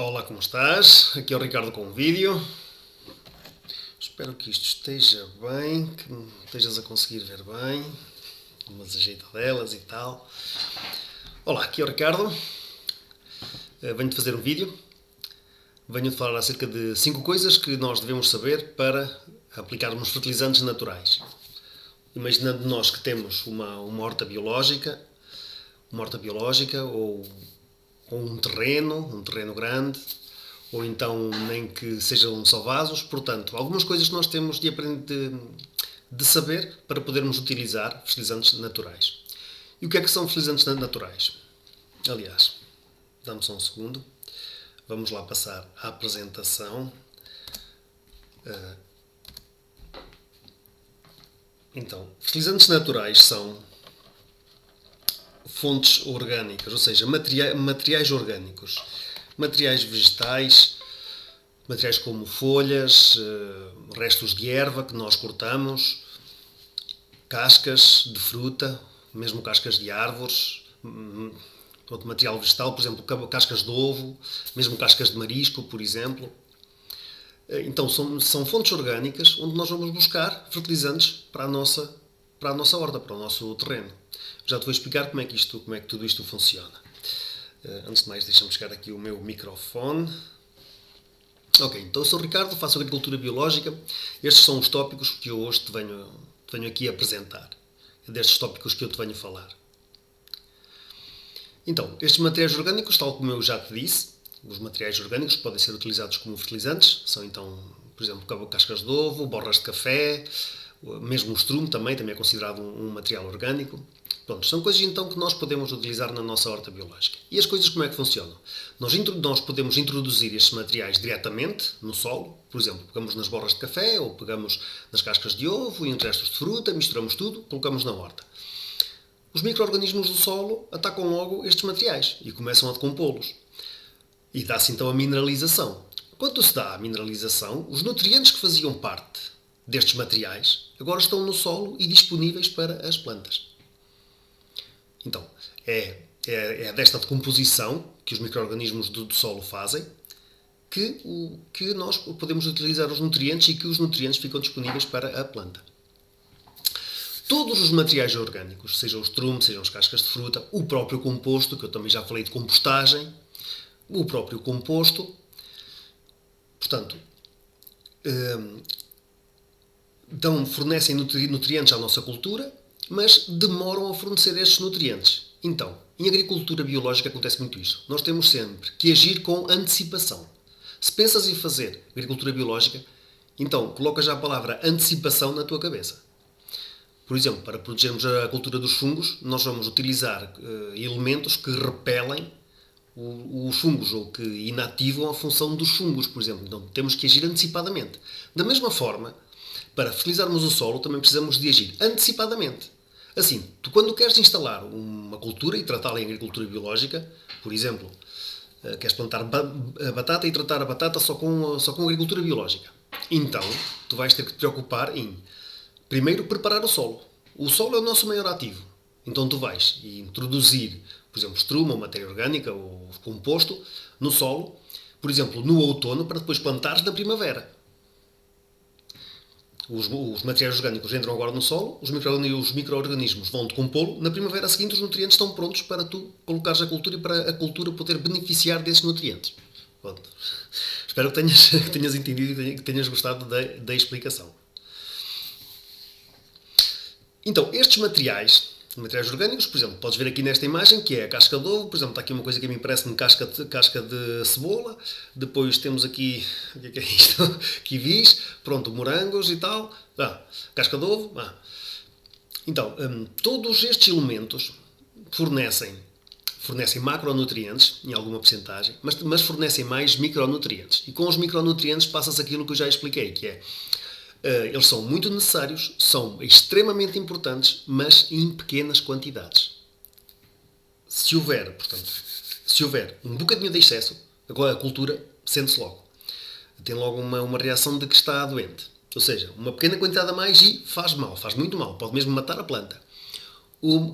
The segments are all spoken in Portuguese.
Olá, como estás? Aqui é o Ricardo com um vídeo. Espero que isto esteja bem, que me estejas a conseguir ver bem, umas ajeitadelas e tal. Olá, aqui é o Ricardo. Venho-te fazer um vídeo. Venho-te falar acerca de 5 coisas que nós devemos saber para aplicarmos fertilizantes naturais. Imaginando nós que temos uma horta biológica ou um terreno grande, ou então nem que sejam só vasos. Portanto, algumas coisas que nós temos de aprender de saber para podermos utilizar fertilizantes naturais. E o que é que são fertilizantes naturais? Aliás, dá-me só um segundo. Vamos lá passar à apresentação. Então, fertilizantes naturais são fontes orgânicas, ou seja, materiais orgânicos, materiais vegetais, materiais como folhas, restos de erva que nós cortamos, cascas de fruta, mesmo cascas de árvores, outro material vegetal, por exemplo, cascas de ovo, mesmo cascas de marisco, por exemplo. Então são fontes orgânicas onde nós vamos buscar fertilizantes para a nossa horta, para o nosso terreno. Já te vou explicar como é que tudo isto funciona. Antes de mais, deixa-me chegar aqui o meu microfone. Ok, então eu sou o Ricardo, faço agricultura biológica. Estes são os tópicos que eu hoje te venho aqui apresentar. É destes tópicos que eu te venho falar. Então, estes materiais orgânicos, tal como eu já te disse, os materiais orgânicos podem ser utilizados como fertilizantes. São então, por exemplo, cascas de ovo, borras de café, mesmo o estrume também é considerado um material orgânico. Pronto, são coisas então que nós podemos utilizar na nossa horta biológica. E as coisas como é que funcionam? Nós podemos introduzir estes materiais diretamente no solo. Por exemplo, pegamos nas borras de café ou pegamos nas cascas de ovo e nos restos de fruta, misturamos tudo, colocamos na horta. Os micro-organismos do solo atacam logo estes materiais e começam a decompô-los. E dá-se então a mineralização. Quando se dá a mineralização, os nutrientes que faziam parte destes materiais agora estão no solo e disponíveis para as plantas. Então, é desta decomposição que os micro-organismos do solo fazem que nós podemos utilizar os nutrientes e que os nutrientes ficam disponíveis para a planta. Todos os materiais orgânicos, sejam os estrumes, sejam as cascas de fruta, o próprio composto, que eu também já falei de compostagem, o próprio composto, portanto, fornecem nutrientes à nossa cultura, mas demoram a fornecer estes nutrientes. Então, em agricultura biológica acontece muito isso. Nós temos sempre que agir com antecipação. Se pensas em fazer agricultura biológica, então coloca já a palavra antecipação na tua cabeça. Por exemplo, para protegermos a cultura dos fungos, nós vamos utilizar elementos que repelem os fungos ou que inativam a função dos fungos, por exemplo. Então temos que agir antecipadamente. Da mesma forma, para fertilizarmos o solo, também precisamos de agir antecipadamente. Assim, tu quando queres instalar uma cultura e tratá-la em agricultura biológica, por exemplo, queres plantar batata e tratar a batata só com agricultura biológica, então tu vais ter que te preocupar em, primeiro, preparar o solo. O solo é o nosso maior ativo. Então tu vais introduzir, por exemplo, estrume ou matéria orgânica ou composto no solo, por exemplo, no outono, para depois plantares na primavera. Os materiais orgânicos entram agora no solo, os micro-organismos vão decompô-lo, na primavera seguinte os nutrientes estão prontos para tu colocares a cultura e para a cultura poder beneficiar desses nutrientes. Pronto. Espero que tenhas entendido e que tenhas gostado da explicação. Então, estes materiais orgânicos, por exemplo, podes ver aqui nesta imagem que é a casca de ovo, por exemplo, está aqui uma coisa que a mim parece-me casca de cebola, depois temos aqui, o que é isto? Kiwis, pronto, morangos e tal, casca de ovo. Então, todos estes elementos fornecem macronutrientes, em alguma porcentagem, mas fornecem mais micronutrientes. E com os micronutrientes passa-se aquilo que eu já expliquei, que é eles são muito necessários, são extremamente importantes, mas em pequenas quantidades. Se houver um bocadinho de excesso, agora a cultura sente-se logo. Tem logo uma reação de que está doente. Ou seja, uma pequena quantidade a mais e faz mal, faz muito mal, pode mesmo matar a planta.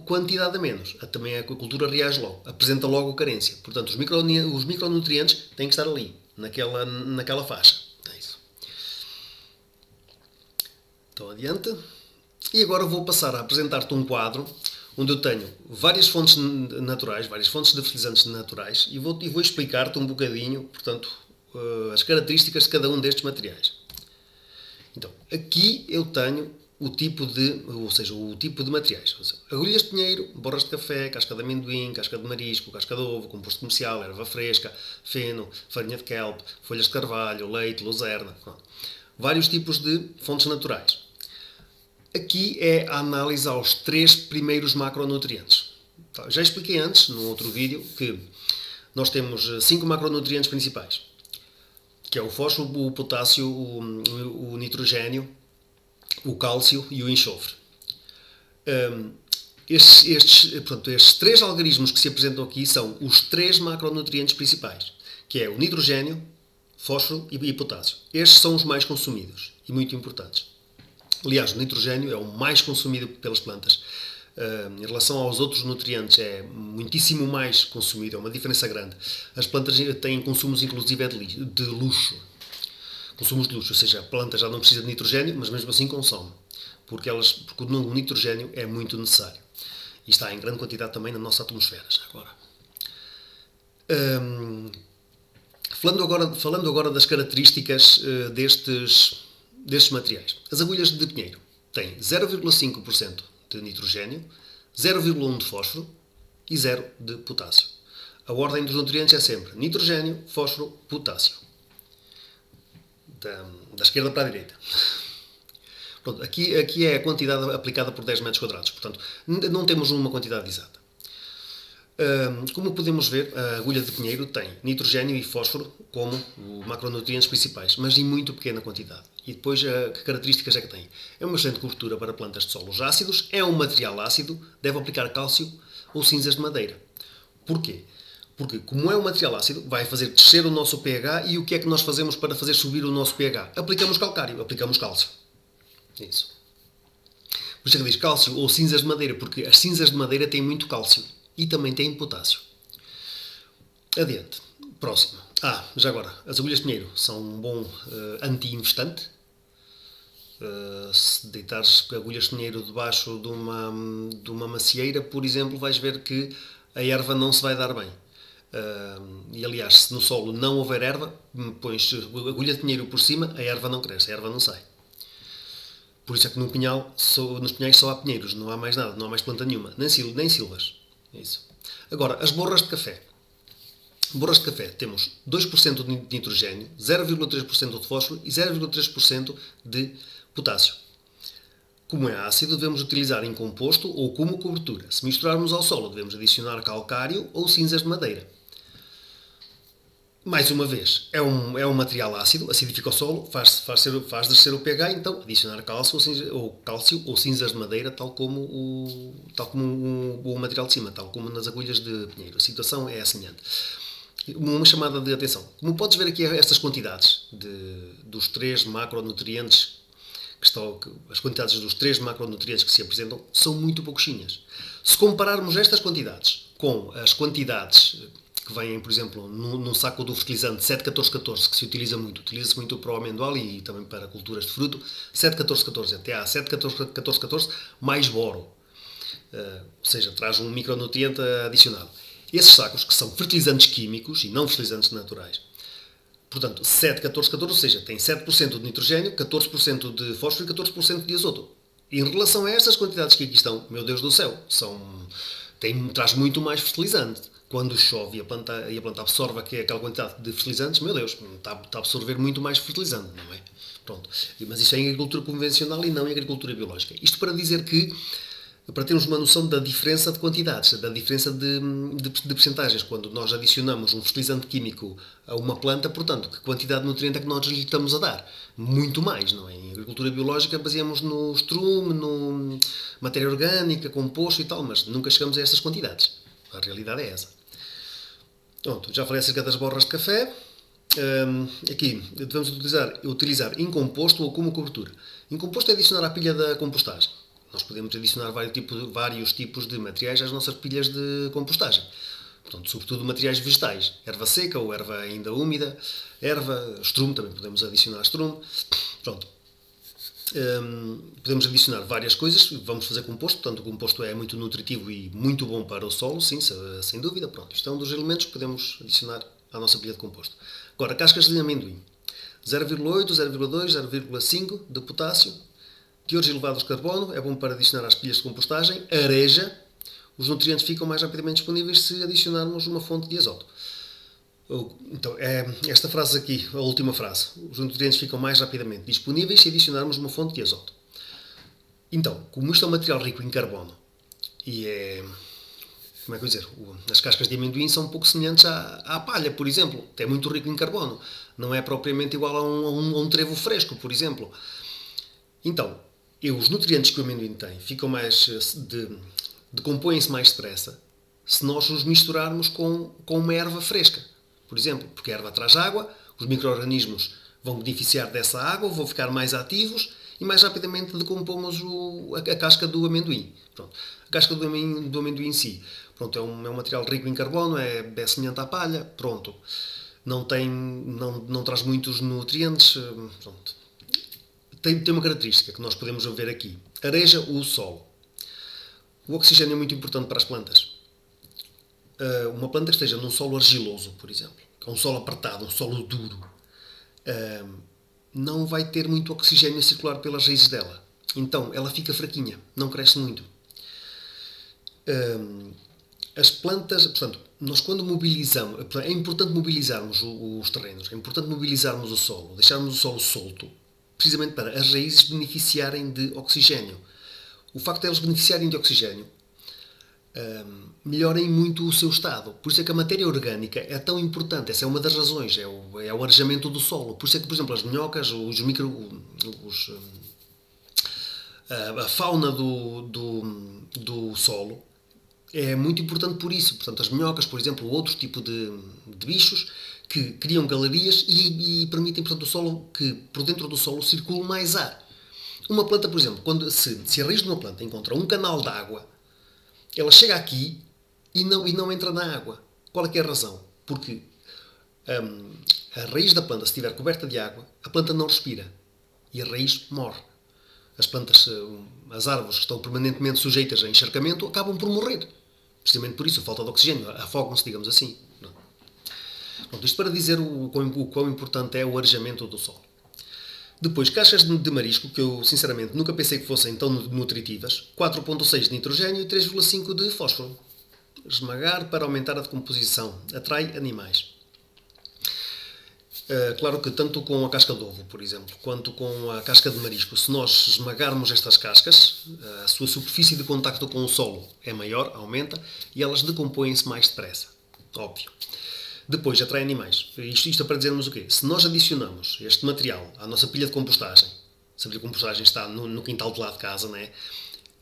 Quantidade a menos. Também a agricultura reage logo, apresenta logo carência. Portanto, os micronutrientes têm que estar ali, naquela faixa. É isso. Então, adiante. E agora vou passar a apresentar-te um quadro onde eu tenho várias fontes naturais, várias fontes de fertilizantes naturais e vou explicar-te um bocadinho, portanto, as características de cada um destes materiais. Então, aqui eu tenho o tipo de materiais. Agulhas de pinheiro, borras de café, casca de amendoim, casca de marisco, casca de ovo, composto comercial, erva fresca, feno, farinha de kelp, folhas de carvalho, leite, luzerna. Vários tipos de fontes naturais. Aqui é a análise aos 3 primeiros macronutrientes. Já expliquei antes, num outro vídeo, que nós temos 5 macronutrientes principais, que é o fósforo, o potássio, o nitrogênio, o cálcio e o enxofre. Estes 3 algarismos que se apresentam aqui são os 3 macronutrientes principais, que é o nitrogênio, fósforo e potássio. Estes são os mais consumidos e muito importantes. Aliás, o nitrogênio é o mais consumido pelas plantas. Em relação aos outros nutrientes, é muitíssimo mais consumido, é uma diferença grande. As plantas têm consumos, inclusive, de luxo. Consumos de luxo, ou seja, a planta já não precisa de nitrogênio, mas mesmo assim consome. Porque o nitrogênio é muito necessário. E está em grande quantidade também na nossa atmosfera, já agora. Falando agora das características destes materiais. As agulhas de pinheiro têm 0,5% de nitrogênio, 0,1% de fósforo e 0% de potássio. A ordem dos nutrientes é sempre nitrogênio, fósforo, potássio. Da esquerda para a direita. Pronto, aqui é a quantidade aplicada por 10 metros quadrados. Portanto, não temos uma quantidade exata. Como podemos ver, a agulha de pinheiro tem nitrogênio e fósforo como macronutrientes principais, mas em muito pequena quantidade. E depois, que características é que tem? É uma excelente cobertura para plantas de solos ácidos, é um material ácido, deve aplicar cálcio ou cinzas de madeira. Porquê? Porque, como é um material ácido, vai fazer descer o nosso pH e o que é que nós fazemos para fazer subir o nosso pH? Aplicamos calcário, aplicamos cálcio. Isso. Por isso é que diz cálcio ou cinzas de madeira, porque as cinzas de madeira têm muito cálcio. E também tem potássio. Adiante. Próximo. Já agora, as agulhas de pinheiro são um bom anti-infestante. Se deitares agulhas de pinheiro debaixo de uma macieira, por exemplo, vais ver que a erva não se vai dar bem. E aliás, se no solo não houver erva, pões agulha de pinheiro por cima, a erva não cresce, a erva não sai. Por isso é que nos pinheiros só há pinheiros, não há mais nada, não há mais planta nenhuma, nem silvas. Isso. Agora, as borras de café. Borras de café temos 2% de nitrogênio, 0,3% de fósforo e 0,3% de potássio. Como é ácido, devemos utilizar em composto ou como cobertura. Se misturarmos ao solo, devemos adicionar calcário ou cinzas de madeira. Mais uma vez, é um material ácido, acidifica o solo, faz descer o pH, então adicionar cálcio ou cinzas de madeira, tal como o material de cima, tal como nas agulhas de pinheiro. A situação é semelhante. Uma chamada de atenção. Como podes ver aqui estas quantidades dos 3 macronutrientes as quantidades dos 3 macronutrientes que se apresentam são muito pouquinhas. Se compararmos estas quantidades com as quantidades que vêm, por exemplo, num saco do fertilizante 7,14,14, que se utiliza-se muito para o amendoal e também para culturas de fruto, 7,14,14, até há 7,14,14 mais boro. Ou seja, traz um micronutriente adicionado. Esses sacos, que são fertilizantes químicos e não fertilizantes naturais, portanto, 7,14,14, ou seja, tem 7% de nitrogênio, 14% de fósforo e 14% de azoto. E em relação a estas quantidades que aqui estão, meu Deus do céu, traz muito mais fertilizante. Quando chove e a planta absorve aquela quantidade de fertilizantes, meu Deus, está a absorver muito mais fertilizante, não é? Pronto. Mas isso é em agricultura convencional e não em agricultura biológica. Isto para dizer que, para termos uma noção da diferença de quantidades, da diferença de percentagens, quando nós adicionamos um fertilizante químico a uma planta, portanto, que quantidade de nutriente é que nós lhe estamos a dar? Muito mais, não é? Em agricultura biológica baseamos no estrume, no matéria orgânica, composto e tal, mas nunca chegamos a estas quantidades. A realidade é essa. Pronto, já falei acerca das borras de café. Aqui devemos utilizar em composto ou como cobertura. Em composto é adicionar à pilha da compostagem. Nós podemos adicionar vários tipos de materiais às nossas pilhas de compostagem. Portanto, sobretudo materiais vegetais. Erva seca ou erva ainda úmida. Erva, estrume, também podemos adicionar estrume. Pronto. Podemos adicionar várias coisas. Vamos fazer composto. Portanto, o composto é muito nutritivo e muito bom para o solo, sim, sem dúvida. Pronto, isto é um dos elementos que podemos adicionar à nossa pilha de composto. Agora, cascas de amendoim. 0,8, 0,2, 0,5 de potássio. Teores elevados de carbono. É bom para adicionar às pilhas de compostagem. Areja. Os nutrientes ficam mais rapidamente disponíveis se adicionarmos uma fonte de azoto. Então, é esta frase aqui, a última frase. Os nutrientes ficam mais rapidamente disponíveis se adicionarmos uma fonte de azoto. Então, como isto é um material rico em carbono, e é... Como é que eu dizer? As cascas de amendoim são um pouco semelhantes à palha, por exemplo. É muito rico em carbono. Não é propriamente igual a um trevo fresco, por exemplo. Então, os nutrientes que o amendoim tem ficam mais... decompõem-se mais depressa se nós os misturarmos com uma erva fresca, por exemplo, porque a erva traz água, os micro-organismos vão beneficiar dessa água, vão ficar mais ativos e mais rapidamente decompomos a casca do amendoim. Pronto. A casca do amendoim em si, pronto, é um material rico em carbono, é semelhante à palha, pronto. Não traz muitos nutrientes, pronto. Tem uma característica que nós podemos ver aqui. Areja o solo. O oxigênio é muito importante para as plantas. Uma planta que esteja num solo argiloso, por exemplo, que é um solo apertado, um solo duro, não vai ter muito oxigênio a circular pelas raízes dela. Então, ela fica fraquinha, não cresce muito. As plantas, portanto, nós quando mobilizamos, é importante mobilizarmos os terrenos, é importante mobilizarmos o solo, deixarmos o solo solto, precisamente para as raízes beneficiarem de oxigênio. O facto de elas beneficiarem de oxigênio melhorem muito o seu estado. Por isso é que a matéria orgânica é tão importante. Essa é uma das razões. É o arejamento do solo. Por isso é que, por exemplo, as minhocas, a fauna do solo é muito importante por isso. Portanto, as minhocas, por exemplo, outro tipo de bichos que criam galerias e permitem, portanto, o solo, que por dentro do solo circule mais ar. Uma planta, por exemplo, se a raiz de uma planta encontra um canal de água, ela chega aqui e não entra na água. Qual é que é a razão? Porque a raiz da planta, se estiver coberta de água, a planta não respira e a raiz morre. As plantas, as árvores que estão permanentemente sujeitas a encharcamento, acabam por morrer. Precisamente por isso, a falta de oxigênio, afogam-se, digamos assim. Pronto, isto para dizer o quão importante é o arejamento do solo. Depois, cascas de marisco, que eu sinceramente nunca pensei que fossem tão nutritivas, 4,6 de nitrogênio e 3,5 de fósforo. Esmagar para aumentar a decomposição. Atrai animais. Claro que tanto com a casca de ovo, por exemplo, quanto com a casca de marisco, se nós esmagarmos estas cascas, a sua superfície de contacto com o solo é maior, aumenta, e elas decompõem-se mais depressa. Óbvio. Depois, atrai animais. Isto é para dizermos o quê? Se nós adicionamos este material à nossa pilha de compostagem, se a pilha de compostagem está no quintal de lá de casa, não é?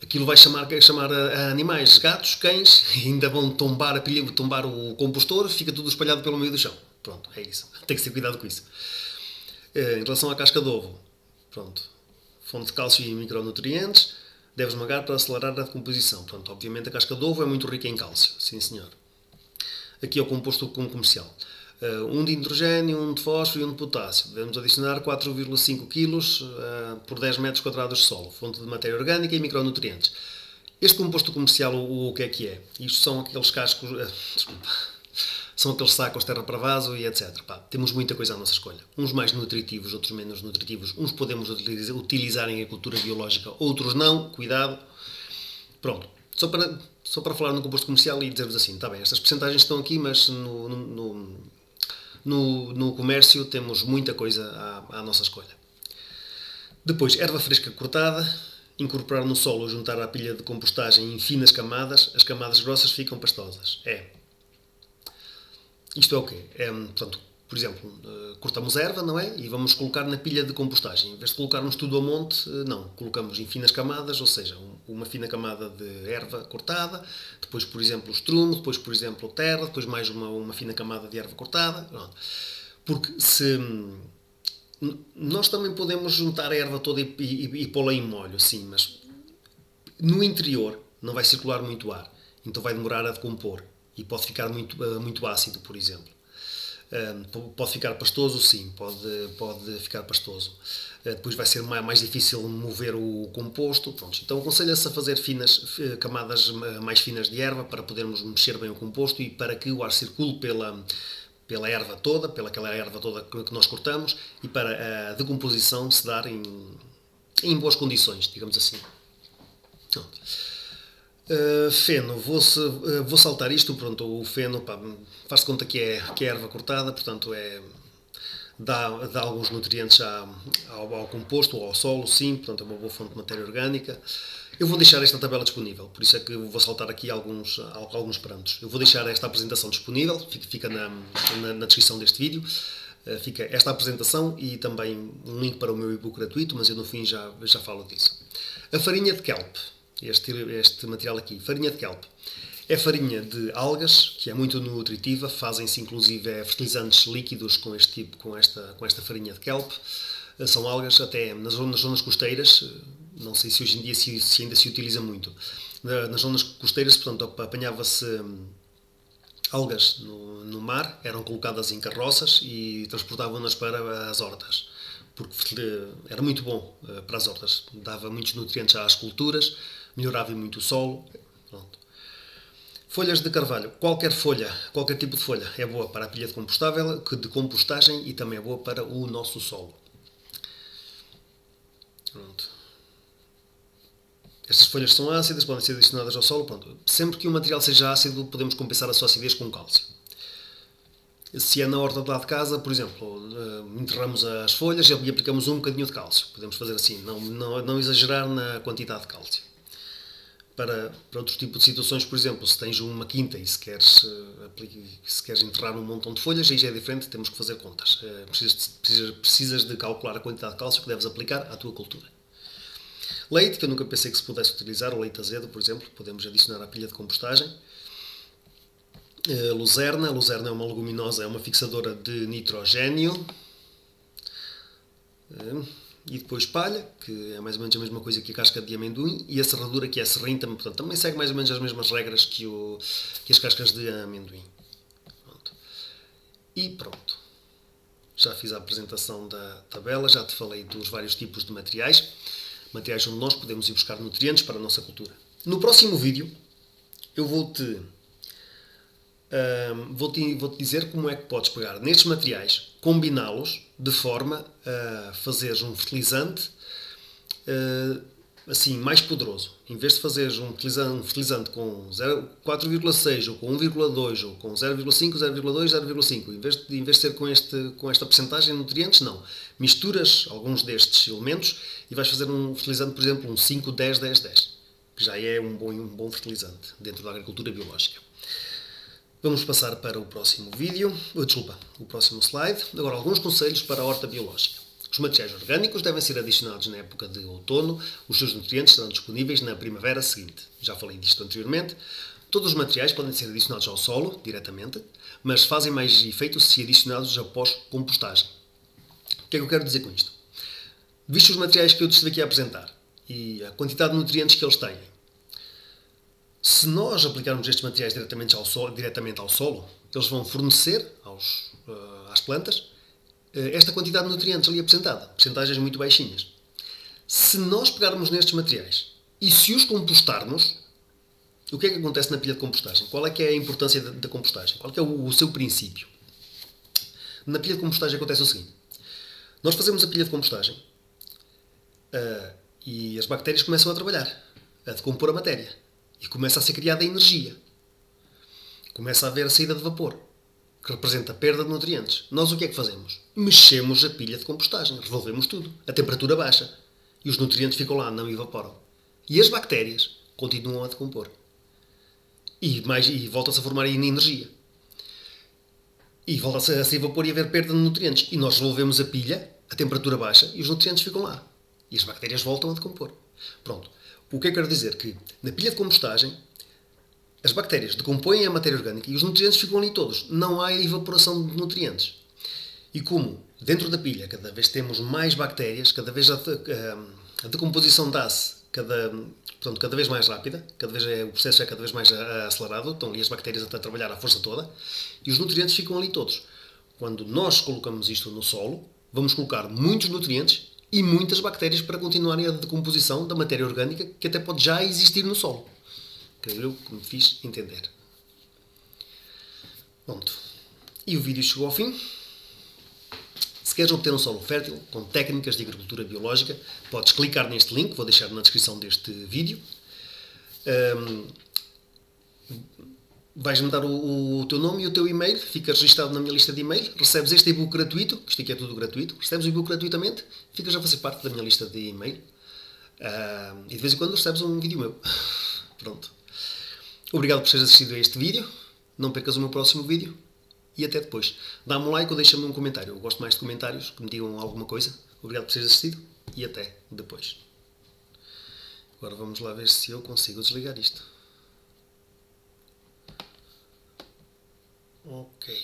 Aquilo vai chamar a animais, gatos, cães, e ainda vão tombar a pilha, tombar o compostor, fica tudo espalhado pelo meio do chão. Pronto, é isso. Tem que ter cuidado com isso. Em relação à casca de ovo, pronto, fonte de cálcio e micronutrientes, deve esmagar para acelerar a decomposição. Pronto, obviamente a casca de ovo é muito rica em cálcio, sim senhor. Aqui é o composto comercial. Um de hidrogênio, um de fósforo e um de potássio. Devemos adicionar 4,5 kg por 10 metros quadrados de solo. Fonte de matéria orgânica e micronutrientes. Este composto comercial, o que é que é? Isto são aqueles cascos... desculpa. São aqueles sacos terra para vaso e etc. Temos muita coisa à nossa escolha. Uns mais nutritivos, outros menos nutritivos. Uns podemos utilizar em agricultura biológica, outros não. Cuidado. Pronto. Só para falar no composto comercial e dizer-vos assim, está bem, estas percentagens estão aqui, mas no comércio temos muita coisa à nossa escolha. Depois, erva fresca cortada, incorporar no solo ou juntar à pilha de compostagem em finas camadas, as camadas grossas ficam pastosas. Isto é o quê? Portanto, por exemplo, cortamos a erva, não é? E vamos colocar na pilha de compostagem. Em vez de colocarmos tudo a monte, não. Colocamos em finas camadas, ou seja, uma fina camada de erva cortada, depois, por exemplo, estrume, depois, por exemplo, terra, depois mais uma fina camada de erva cortada. Pronto. Porque se... Nós também podemos juntar a erva toda e pô-la em molho, sim, mas No interior não vai circular muito ar, então vai demorar a decompor e pode ficar muito ácido, por exemplo. Pode ficar pastoso, sim, pode ficar pastoso. Depois vai ser mais difícil mover o composto. Pronto. Então aconselha-se a fazer camadas mais finas de erva para podermos mexer bem o composto e para que o ar circule pela erva toda, pelaquela erva toda que nós cortamos e para a decomposição se dar em boas condições, digamos assim. Pronto. Feno, vou saltar isto, pronto, o feno, faz-se conta que é erva cortada, portanto dá alguns nutrientes ao composto ou ao solo, sim, portanto é uma boa fonte de matéria orgânica. Eu vou deixar esta tabela disponível, por isso é que vou saltar aqui alguns parâmetros. Eu vou deixar esta apresentação disponível, fica na descrição deste vídeo, fica esta apresentação e também um link para o meu e-book gratuito, mas eu no fim já falo disso. A farinha de kelp. Este material aqui, farinha de kelp, é farinha de algas, que é muito nutritiva, fazem-se inclusive fertilizantes líquidos com esta farinha de kelp. São algas até nas zonas costeiras, não sei se hoje em dia se ainda se utiliza muito. Nas zonas costeiras, portanto, apanhava-se algas no mar, eram colocadas em carroças e transportavam-nas para as hortas, porque era muito bom para as hortas, dava muitos nutrientes às culturas, melhorava muito o solo. Pronto. Folhas de carvalho. Qualquer tipo de folha é boa para a pilha de compostagem e também é boa para o nosso solo. Pronto. Estas folhas são ácidas, podem ser adicionadas ao solo. Pronto. Sempre que o material seja ácido, podemos compensar a sua acidez com cálcio. Se é na horta de lá de casa, por exemplo, enterramos as folhas e aplicamos um bocadinho de cálcio. Podemos fazer assim, não exagerar na quantidade de cálcio. Para outro tipo de situações, por exemplo, se tens uma quinta e se queres enterrar um montão de folhas, aí já é diferente, temos que fazer contas. Precisas de calcular a quantidade de cálcio que deves aplicar à tua cultura. Leite, que eu nunca pensei que se pudesse utilizar, o leite azedo, por exemplo, podemos adicionar à pilha de compostagem. Luzerna é uma leguminosa, é uma fixadora de nitrogênio. E depois palha, que é mais ou menos a mesma coisa que a casca de amendoim, e a serradura, que é serrim, portanto, também segue mais ou menos as mesmas regras que as cascas de amendoim. Pronto. E pronto. Já fiz a apresentação da tabela, já te falei dos vários tipos de materiais onde nós podemos ir buscar nutrientes para a nossa cultura. No próximo vídeo, eu vou-te dizer como é que podes pegar nestes materiais, combiná-los de forma a fazeres um fertilizante assim, mais poderoso. Em vez de fazeres um fertilizante com 4,6 ou com 1,2 ou com 0,5, 0,2, 0,5, em vez de ser com esta percentagem de nutrientes, não. Misturas alguns destes elementos e vais fazer um fertilizante, por exemplo, um 5, 10, 10, 10, que já é um bom fertilizante dentro da agricultura biológica. Vamos passar para o próximo vídeo, o próximo slide. Agora, alguns conselhos para a horta biológica. Os materiais orgânicos devem ser adicionados na época de outono, os seus nutrientes serão disponíveis na primavera seguinte. Já falei disto anteriormente. Todos os materiais podem ser adicionados ao solo, diretamente, mas fazem mais efeito se adicionados após compostagem. O que é que eu quero dizer com isto? Visto os materiais que eu te estive aqui a apresentar e a quantidade de nutrientes que eles têm, se nós aplicarmos estes materiais diretamente ao solo, eles vão fornecer às plantas esta quantidade de nutrientes ali apresentada, percentagens muito baixinhas. Se nós pegarmos nestes materiais e se os compostarmos, o que é que acontece na pilha de compostagem? Qual é que é a importância da compostagem? Qual é que é o seu princípio? Na pilha de compostagem acontece o seguinte. Nós fazemos a pilha de compostagem e as bactérias começam a trabalhar, a decompor a matéria. E começa a ser criada a energia. Começa a haver a saída de vapor, que representa a perda de nutrientes. Nós o que é que fazemos? Mexemos a pilha de compostagem, revolvemos tudo. A temperatura baixa. E os nutrientes ficam lá, não evaporam. E as bactérias continuam a decompor. E volta-se a formar energia. E volta-se a se evapor e a haver perda de nutrientes. E nós revolvemos a pilha, a temperatura baixa, e os nutrientes ficam lá. E as bactérias voltam a decompor. Pronto. O que eu quero dizer? Que na pilha de compostagem as bactérias decompõem a matéria orgânica e os nutrientes ficam ali todos. Não há evaporação de nutrientes. E como dentro da pilha cada vez temos mais bactérias, cada vez a decomposição dá-se portanto, cada vez mais rápida, o processo é cada vez mais acelerado, estão ali as bactérias a trabalhar à força toda, e os nutrientes ficam ali todos. Quando nós colocamos isto no solo, vamos colocar muitos nutrientes e muitas bactérias para continuarem a decomposição da matéria orgânica que até pode já existir no solo. Creio eu que me fiz entender. Pronto. E o vídeo chegou ao fim. Se queres obter um solo fértil com técnicas de agricultura biológica, podes clicar neste link, vou deixar na descrição deste vídeo. Vais-me dar o teu nome e o teu e-mail, ficas registado na minha lista de e-mail, recebes este e-book gratuito, isto aqui é tudo gratuito, recebes o e-book gratuitamente, ficas a fazer parte da minha lista de e-mail e de vez em quando recebes um vídeo meu. Pronto. Obrigado por teres assistido a este vídeo, não percas o meu próximo vídeo e até depois. Dá-me um like ou deixa-me um comentário, eu gosto mais de comentários que me digam alguma coisa. Obrigado por teres assistido e até depois. Agora vamos lá ver se eu consigo desligar isto. Ok.